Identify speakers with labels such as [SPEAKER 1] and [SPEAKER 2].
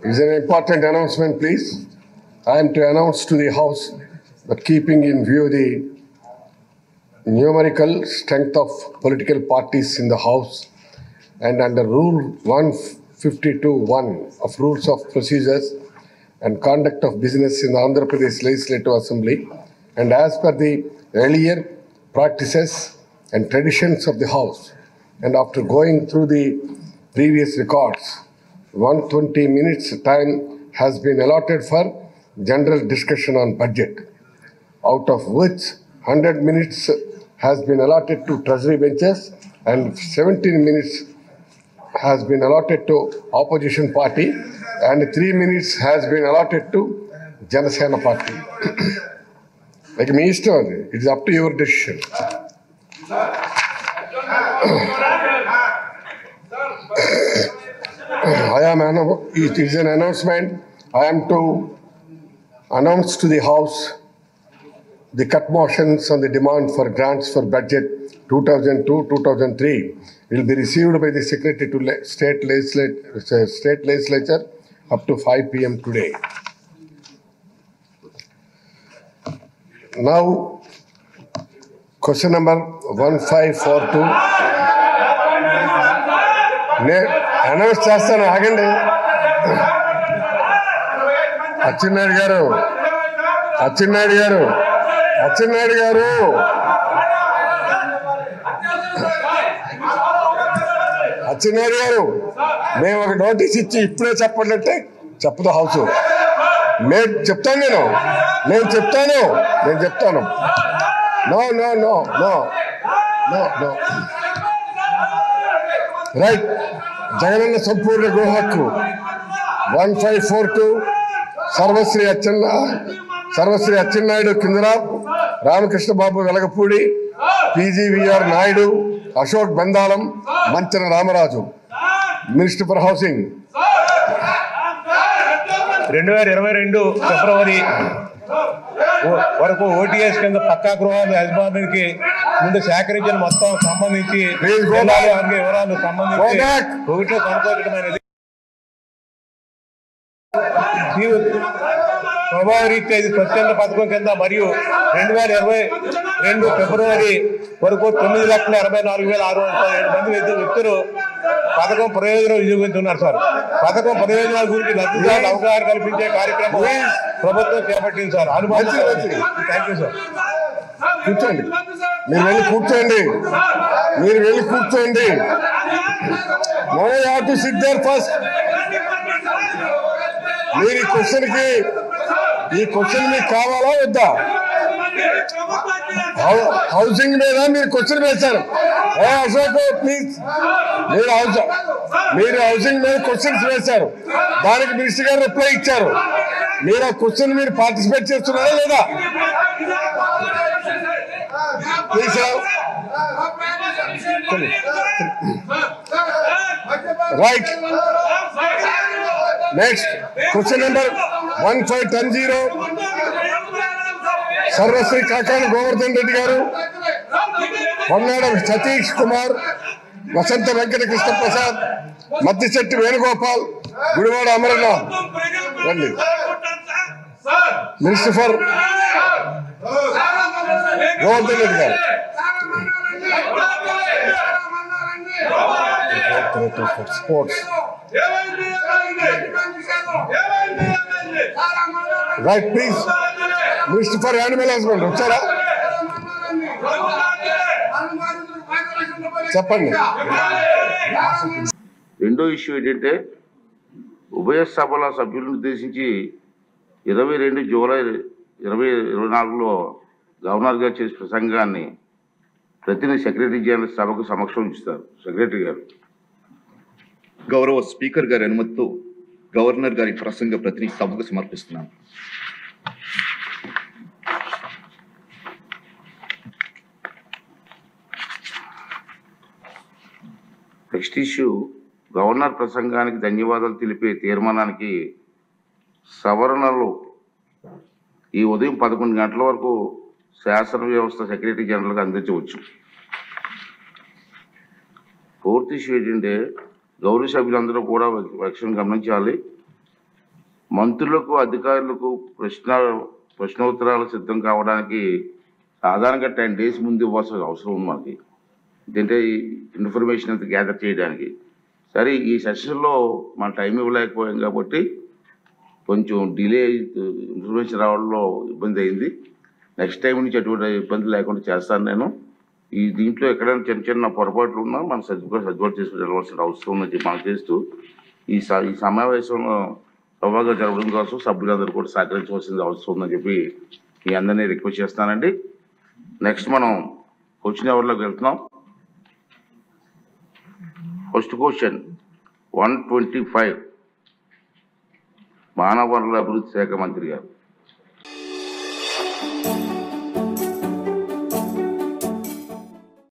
[SPEAKER 1] is an important announcement, please. I am to announce to the House that keeping in view the numerical strength of political parties in the House and under Rule 152(1) of Rules of Procedures and Conduct of Business in the Andhra Pradesh Legislative Assembly, and as per the earlier practices and traditions of the House, and after going through the previous records, 120 minutes time has been allotted for general discussion on budget, out of which 100 minutes has been allotted to Treasury benches and 17 minutes has been allotted to opposition party and 3 minutes has been allotted to Janasena party. Like me, it is up to your decision. It is an announcement. I am to announce to the House the cut motions on the demand for grants for budget 2002-2003 will be received by the Secretary to State Legislature up to 5 p.m. today. Now, question number 1542. Announce chestanu agandi. Achinnaid garu. మేము ఒక notice ఇచ్చి ఇప్పుడే చెప్పండి చెప్పదు house. చెప్తాను నేను చెప్తాను. No right. Jagananna Sampoorna Gruha Hakku 1542 Sarvasri Atchannaidu Kinjarapu, Ramakrishna Babu Velagapudi, PGVR Naidu, Ashok Bendalam, Manchana Ramaraju. Minister for housing.
[SPEAKER 2] 2022 ఫిబ్రవరి వరకు ఓటీఎస్ కింద పక్కా గృహాలు యజమానికి ముందు సేకరించిన మొత్తం సంబంధించి వివరాలు సంబంధించి ఒకటో సంతోషమైనది స్వభావ రీత్యా ఇది స్వచ్ఛంద పథకం కింద మరియు 2022 ఫిబ్రవరి వరకు 9,84,617 మంది వ్యక్తులు పథకం ప్రయోజనం వినియోగించున్నారు సార్. పథకం ప్రయోజనాల గురించి లబ్ధిదారులు అవగాహన కల్పించే కార్యక్రమం ప్రభుత్వం చేపట్టింది సార్. అనుభవం. Thank you sir.
[SPEAKER 1] కూర్చోండి, మీరు వెళ్ళి కూర్చోండి. ఫస్ట్ మీరు ఈ క్వశ్చన్ మీకు కావాలా వద్దా? హౌసింగ్ మీద మీరు క్వశ్చన్ వేశారు. అశోక్ ప్లీజ్, మీరు హౌసింగ్ మీద క్వశ్చన్స్ వేశారు. దానికి మినిస్టర్ గారు రిప్లై ఇచ్చారు. మీరు ఆ క్వశ్చన్ మీరు పార్టిసిపేట్ చేస్తున్నారా లేదా? Please right. Next question number 1510. Sarvashri Kakani Govardhan Reddy గారు, పొన్నాడ సతీష్ కుమార్, వసంత వెంకట కృష్ణ ప్రసాద్, మద్దిశెట్టి వేణుగోపాల్, గుడివాడ అమరనాథ్. రండి. మినిస్టర్ ఫర్ గోవర్ధన్ రెడ్డి గారు. Sports. Right please. Minister for animal husband వచ్చారా? చెప్పండి.
[SPEAKER 3] రెండో ఇష్యూ ఏంటంటే ఉభయ సభల సభ్యులను ఉద్దేశించి 22 జూలై 2024లో గవర్నర్ గారు చేసిన ప్రసంగాన్ని ప్రతినిధి సెక్రటరీ జనరల్ సభకు సమక్షం ఉంచుతారు. సెక్రటరీ గారు.
[SPEAKER 4] గౌరవ స్పీకర్ గారి అనుమతితో గవర్నర్ గారి ప్రసంగ ప్రతిని సభకు సమర్పిస్తున్నాను.
[SPEAKER 3] నెక్స్ట్ ఇష్యూ గవర్నర్ ప్రసంగానికి ధన్యవాదాలు తెలిపే తీర్మానానికి సవరణలు ఈ ఉదయం 11 గంటల వరకు శాసన వ్యవస్థ సెక్రటరీ జనరల్గా అందించవచ్చు. ఫోర్త్ ఇష్యూ ఏంటంటే గౌరవ సభ్యులందరూ కూడా విషయం గమనించాలి. మంత్రులకు అధికారులకు ప్రశ్నోత్తరాలు సిద్ధం కావడానికి సాధారణంగా 10 days ముందు ఇవ్వాల్సిన అవసరం ఉంది మనకి. ఏంటంటే ఇన్ఫర్మేషన్ అంతా గ్యాదర్ చేయడానికి. సరే ఈ సెషన్లో మన టైం ఇవ్వలేకపోయాం కాబట్టి కొంచెం డిలే ఇన్ఫర్మేషన్ రావడంలో ఇబ్బంది అయింది. నెక్స్ట్ టైం నుంచి అటువంటి ఇబ్బంది లేకుండా చేస్తాను నేను. ఈ దీంట్లో ఎక్కడైనా చిన్న చిన్న పొరపాట్లు ఉన్నా మనం సర్దుబాటు చేసుకుని వెళ్ళవలసిన అవసరం ఉందని చెప్పి మనం చేస్తూ ఈ సమావేశంలో సభగా జరగడం కోసం సభ్యులందరూ కూడా సహకరించవలసిన అవసరం ఉందని చెప్పి మీ అందరినీ రిక్వెస్ట్ చేస్తానండి. నెక్స్ట్ మనం క్వశ్చన్ అవర్లోకి వెళ్తున్నాం. ఫస్ట్ క్వశ్చన్ 125 మానవ వనరుల అభివృద్ధి శాఖ మంత్రి గారు.